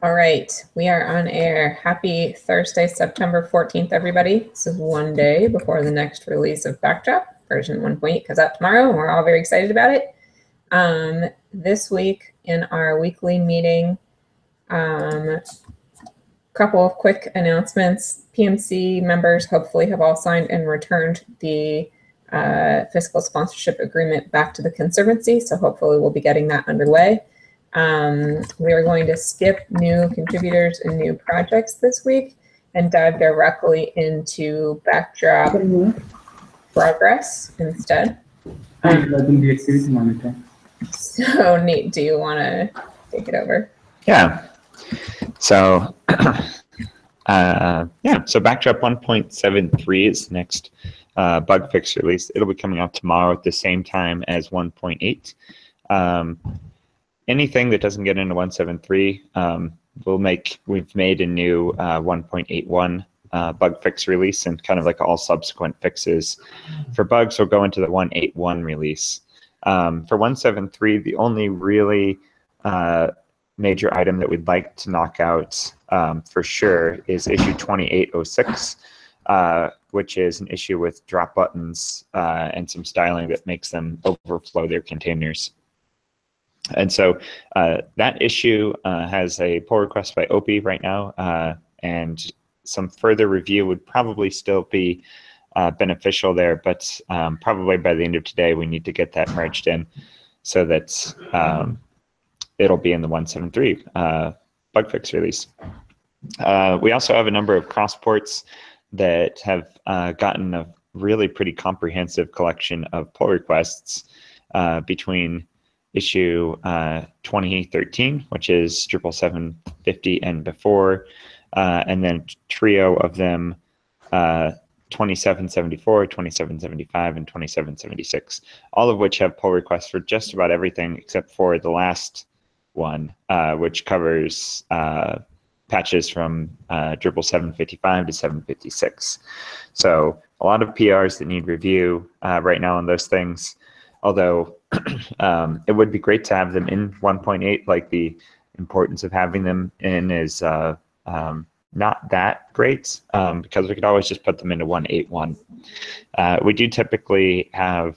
All right, we are on air. Happy Thursday, September 14th, everybody. This is one day before the next release of Backdrop, version 1.8 comes out tomorrow, and we're all very excited about it. This week in our weekly meeting, couple of quick announcements. PMC members hopefully have all signed and returned the fiscal sponsorship agreement back to the Conservancy, so hopefully we'll be getting that underway. We are going to skip new contributors and new projects this week and dive directly into Backdrop progress instead. So Nate, do you want to take it over? Yeah. So, so Backdrop 1.73 is the next bug fix release. It'll be coming out tomorrow at the same time as 1.8. Anything that doesn't get into 1.73, we've made a new 1.81 bug fix release, and kind of like all subsequent fixes for bugs will go into the 1.81 release. For 1.73, the only really major item that we'd like to knock out for sure is issue 2806, which is an issue with drop buttons and some styling that makes them overflow their containers. And so that issue has a pull request by Opie right now, and some further review would probably still be beneficial there, but probably by the end of today we need to get that merged in so that it'll be in the 1.73 bug fix release. We also have a number of cross ports that have gotten a really pretty comprehensive collection of pull requests between issue 2013, which is Drupal 750 and before, and then trio of them 2774, 2775, and 2776, all of which have pull requests for just about everything except for the last one, which covers patches from Drupal 755 to 756. So a lot of PRs that need review right now on those things, although it would be great to have them in 1.8. Like, the importance of having them in is not that great, because we could always just put them into 1.81. We do typically have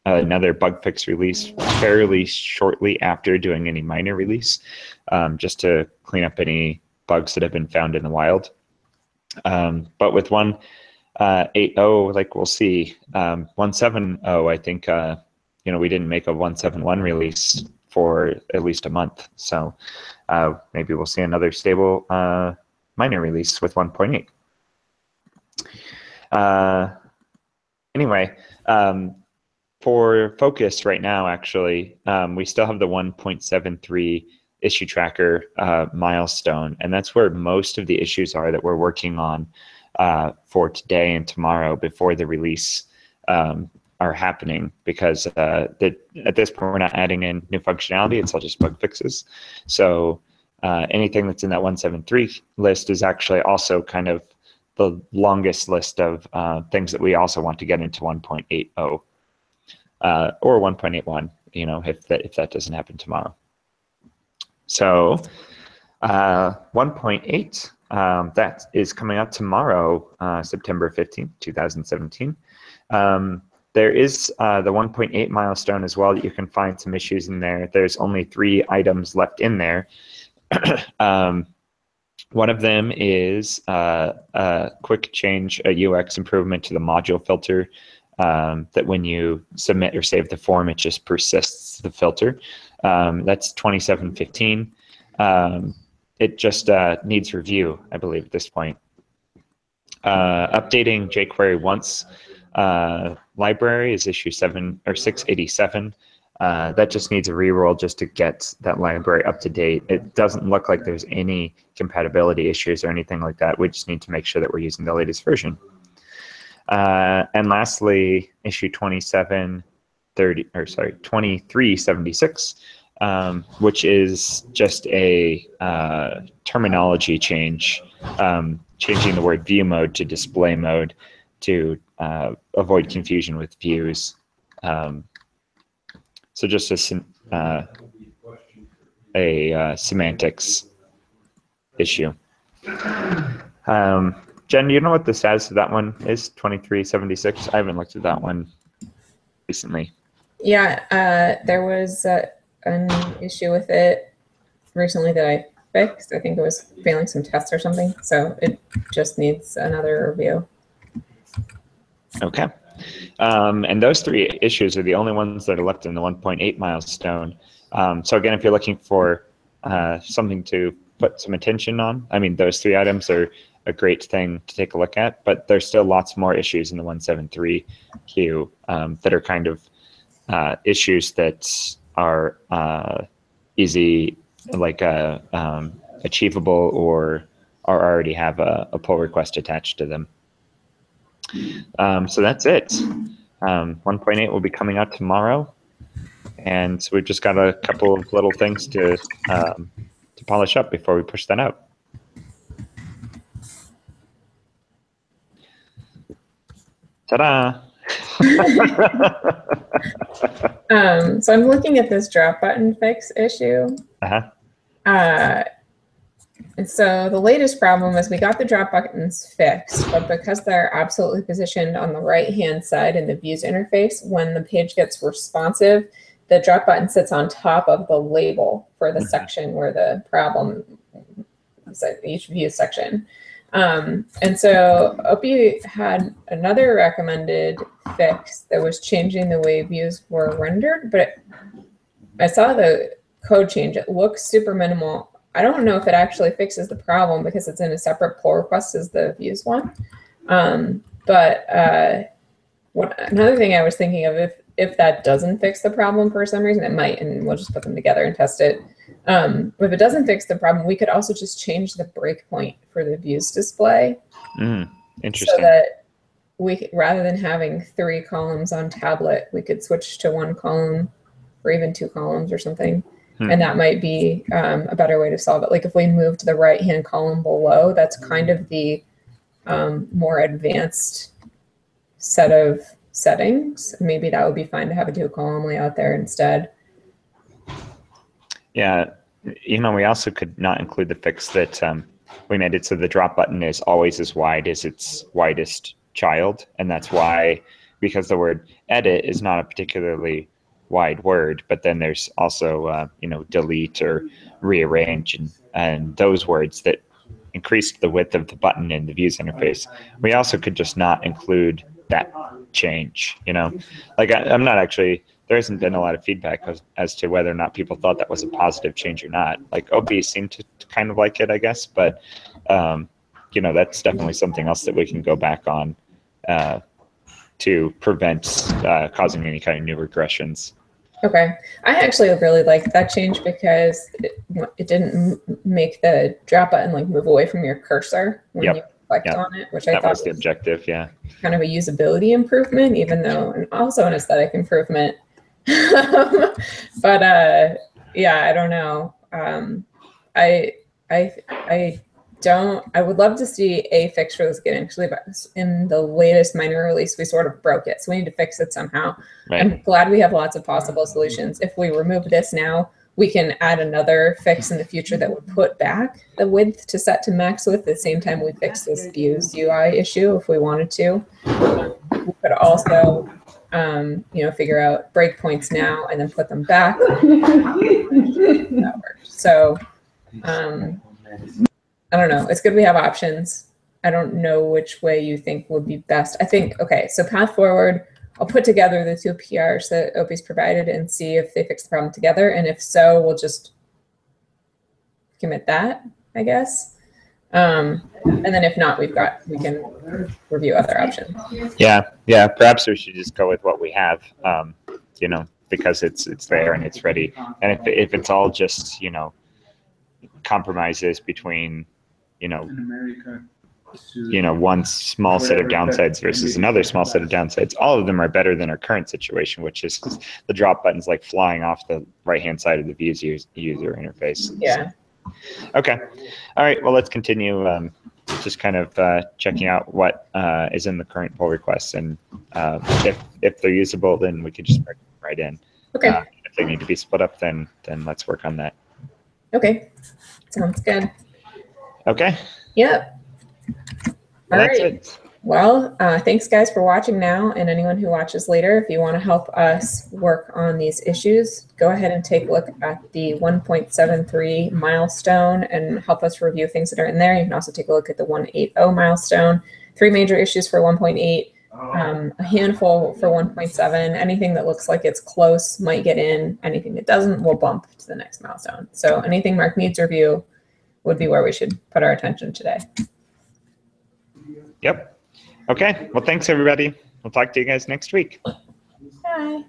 another bug fix release fairly shortly after doing any minor release, just to clean up any bugs that have been found in the wild. But with 1.80, like, we'll see. 1.70, I think, we didn't make a 1.71 release for at least a month. So maybe we'll see another stable minor release with 1.8. Anyway, for focus right now, actually, we still have the 1.73 issue tracker milestone, and that's where most of the issues are that we're working on for today and tomorrow before the release are happening, because at this point we're not adding in new functionality, it's all just bug fixes. So anything that's in that 1.73 list is actually also kind of the longest list of things that we also want to get into 1.80 or 1.81, if that doesn't happen tomorrow. So 1.8, that is coming out tomorrow, September 15th, 2017. There is the 1.8 milestone as well that you can find some issues in there. There's only 3 items left in there. One of them is a quick change, a UX improvement to the module filter, that when you submit or save the form, it just persists the filter. That's 2715. It just needs review, I believe, at this point. Updating jQuery once library is issue 687. That just needs a reroll just to get that library up to date. It doesn't look like there's any compatibility issues or anything like that. We just need to make sure that we're using the latest version. And lastly, issue 2376, which is just a terminology change, changing the word view mode to display mode to avoid confusion with views. So just a semantics issue. Jen, do you know what the status of that one is? 2376. I haven't looked at that one recently. Yeah, there was an issue with it recently that I fixed. I think it was failing some tests or something. So it just needs another review. Okay. And those three issues are the only ones that are left in the 1.8 milestone. So again, if you're looking for something to put some attention on, I mean, those three items are a great thing to take a look at, but there's still lots more issues in the 173 queue that are kind of issues that are easy, like achievable, or already have a pull request attached to them. So that's it. 1.8 will be coming out tomorrow, and so we've just got a couple of little things to polish up before we push that out. Ta-da! So I'm looking at this drop button fix issue. And so the latest problem is we got the drop buttons fixed, but because they're absolutely positioned on the right-hand side in the views interface, when the page gets responsive, the drop button sits on top of the label for the section where the problem is, each view section. And so OP had another recommended fix that was changing the way views were rendered, but I saw the code change. It looks super minimal. I don't know if it actually fixes the problem because it's in a separate pull request as the views one. But another thing I was thinking of, if that doesn't fix the problem for some reason, it might, and we'll just put them together and test it. If it doesn't fix the problem, we could also just change the breakpoint for the views display. Interesting. So that we, rather than having 3 columns on tablet, we could switch to 1 column or even 2 columns or something. And that might be a better way to solve it. Like if we move to the right-hand column below, that's kind of the more advanced set of settings. Maybe that would be fine to have a 2-column layout there instead. Yeah, we also could not include the fix that we made it so the drop button is always as wide as its widest child. And that's why, because the word edit is not a particularly wide word, but then there's also delete or rearrange and those words that increased the width of the button in the views interface. We also could just not include that change. Like I'm not actually, there hasn't been a lot of feedback as to whether or not people thought that was a positive change or not. Like OP seemed to kind of like it, I guess, but that's definitely something else that we can go back on to prevent causing any kind of new regressions. Okay. I actually really liked that change because it didn't make the drop button like move away from your cursor when you clicked on it, which I thought was the objective, kind of a usability improvement, even though, and also an aesthetic improvement. But yeah, I don't know. I would love to see a fix for this again. Actually, but in the latest minor release, we sort of broke it. So we need to fix it somehow. Right. I'm glad we have lots of possible solutions. If we remove this now, we can add another fix in the future that would put back the width to set to max width at the same time we fix this views UI issue if we wanted to. We could also figure out breakpoints now and then put them back. That worked. So I don't know. It's good we have options. I don't know which way you think would be best. I think, okay, so path forward, I'll put together the 2 PRs that OP's provided and see if they fix the problem together. And if so, we'll just commit that, I guess. And then if not, we can review other options. Yeah. Perhaps we should just go with what we have, because it's there and it's ready. And if it's all just, compromises between, one small set of downsides versus another small set of downsides, all of them are better than our current situation, which is the drop buttons like flying off the right-hand side of the views user interface. Yeah. So, okay. All right. Well, let's continue. Just kind of checking out what is in the current pull requests, and if they're usable, then we could just bring them right in. Okay. If they need to be split up, then let's work on that. Okay. Sounds good. Okay. Yep. Well, All that's right. it. Well, thanks guys for watching now, and anyone who watches later, if you want to help us work on these issues, go ahead and take a look at the 1.73 milestone and help us review things that are in there. You can also take a look at the 180 milestone. 3 major issues for 1.8, a handful for 1.7. Anything that looks like it's close might get in. Anything that doesn't will bump to the next milestone. So anything Mark needs review would be where we should put our attention today. Yep. Okay. Well, thanks everybody. We'll talk to you guys next week. Bye.